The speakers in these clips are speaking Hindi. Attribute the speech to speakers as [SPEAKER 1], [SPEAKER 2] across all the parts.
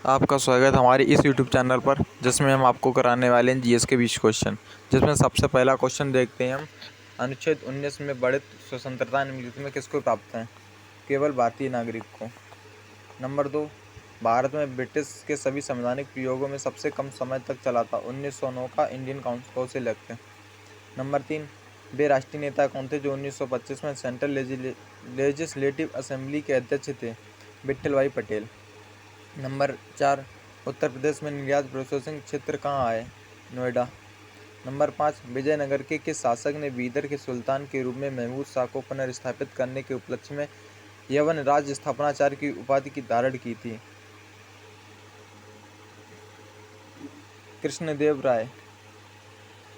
[SPEAKER 1] आपका स्वागत हमारे इस YouTube चैनल पर, जिसमें हम आपको कराने वाले हैं जीएस के 20 क्वेश्चन। जिसमें सबसे पहला क्वेश्चन देखते हैं हम। अनुच्छेद 19 में बढ़ित स्वतंत्रता निम्नलिखित में किसको प्राप्त है? केवल भारतीय नागरिक को। नंबर 2, भारत में ब्रिटिश के सभी संवैधानिक प्रयोगों में सबसे कम समय तक चला था 1909 का इंडियन कौंसिल एक्ट। नंबर 3, वे राष्ट्रीय नेता कौन थे जो 1925 में सेंट्रल लेजिस्लेटिव असेंबली के अध्यक्ष थे? विट्ठल भाई पटेल। नंबर 4, उत्तर प्रदेश में निर्यात प्रोसेसिंग क्षेत्र कहाँ है? नोएडा। नंबर 5, विजयनगर के किस शासक ने बीदर के सुल्तान के रूप में महमूद शाह को पुनर्स्थापित करने के उपलक्ष्य में यवन राज्य स्थापनाचार्य की उपाधि की धारण की थी? कृष्णदेव राय।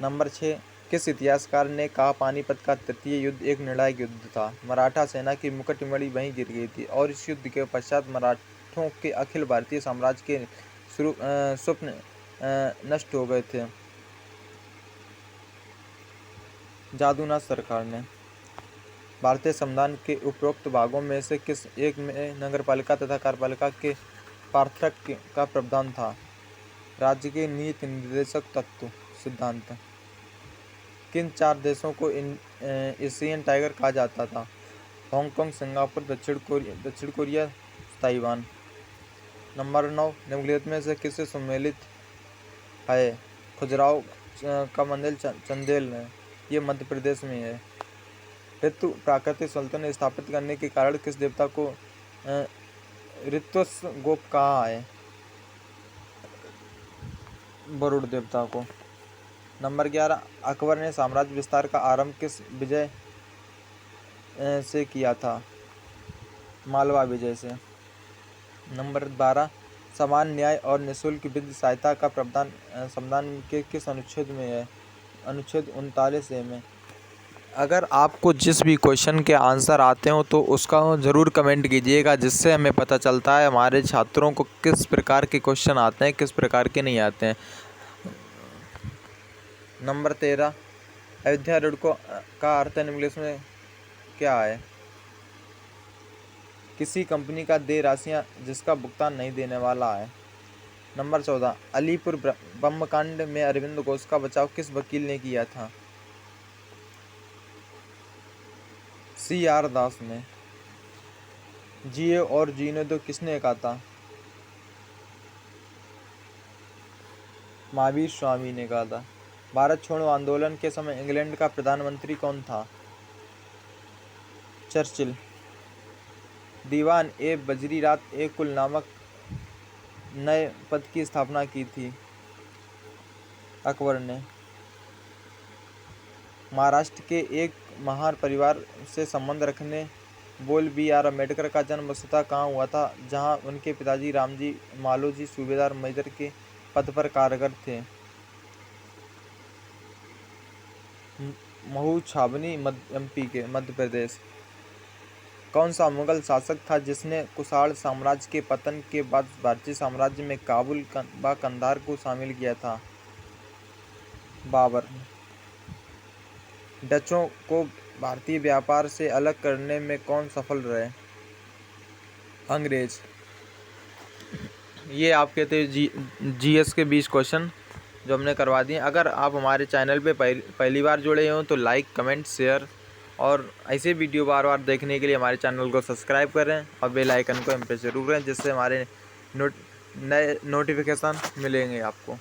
[SPEAKER 1] नंबर 6, किस इतिहासकार ने कहा पानीपत का तृतीय युद्ध एक निर्णायक युद्ध था? मराठा सेना की मुकुटमणि वहीं गिर गई थी और इस युद्ध के पश्चात मराठों के अखिल भारतीय साम्राज्य के स्वप्न नष्ट हो गए थे। जादूनाथ सरकार ने। भारतीय संविधान के उपरोक्त भागों में से किस एक में नगरपालिका तथा कार्यपालिका के पार्थक्य का प्रावधान था? राज्य के नीति निर्देशक तत्व सिद्धांत। किन 4 देशों को एशियन टाइगर कहा जाता था? हांगकांग, सिंगापुर, दक्षिण कोरिया, ताइवान। नंबर 9, निम्नलिखित में से किससे सम्मिलित है? खजुराहो का मंदिर चंदेल में, ये मध्य प्रदेश में है। ऋतु प्राकृतिक संतुलन स्थापित करने के कारण किस देवता को ऋत्वस गोप कहा है? वरुण देवता को। नंबर 11, अकबर ने साम्राज्य विस्तार का आरंभ किस विजय से किया था? मालवा विजय से। नंबर 12, समान न्याय और निःशुल्क वित्तीय सहायता का प्रावधान संविधान के किस अनुच्छेद में है? अनुच्छेद 39A में। अगर आपको जिस भी क्वेश्चन के आंसर आते हो तो उसका ज़रूर कमेंट कीजिएगा, जिससे हमें पता चलता है हमारे छात्रों को किस प्रकार के क्वेश्चन आते हैं, किस प्रकार के नहीं आते हैं। नंबर 13, अयोध्या ऋण का अर्थ निम्नलिखित में क्या है? किसी कंपनी का देय राशियां जिसका भुगतान नहीं देने वाला है। नंबर 14, अलीपुर बमकांड में अरविंद घोष का बचाव किस वकील ने किया था? CR दास ने। जिए और जीने दो किसने कहा था? महावीर स्वामी ने कहा था। भारत छोड़ो आंदोलन के समय इंग्लैंड का प्रधानमंत्री कौन था? चर्चिल। दीवान ए बजरीरात ए कुल नामक नए पद की स्थापना की थी? अकबर ने। महाराष्ट्र के एक महान परिवार से संबंध रखने बोल BR अम्बेडकर का जन्म वस्तुतः कहाँ हुआ था, जहाँ उनके पिताजी रामजी मालोजी सूबेदार मेजर के पद पर कार्यरत थे? महू छावनी MP के मध्य प्रदेश। कौन सा मुगल शासक था जिसने कुषाण साम्राज्य के पतन के बाद भारतीय साम्राज्य में काबुल व कंधार को शामिल किया था? बाबर। डचों को भारतीय व्यापार से अलग करने में कौन सफल रहे? अंग्रेज। ये आपके थे GS के 20 क्वेश्चन जो हमने करवा दिए। अगर आप हमारे चैनल पे पहली बार जुड़े हों तो लाइक, कमेंट, शेयर और ऐसे वीडियो बार बार देखने के लिए हमारे चैनल को सब्सक्राइब करें और बेल आइकन को हम पे जरूर करें, जिससे हमारे नए नोटिफिकेशन मिलेंगे आपको।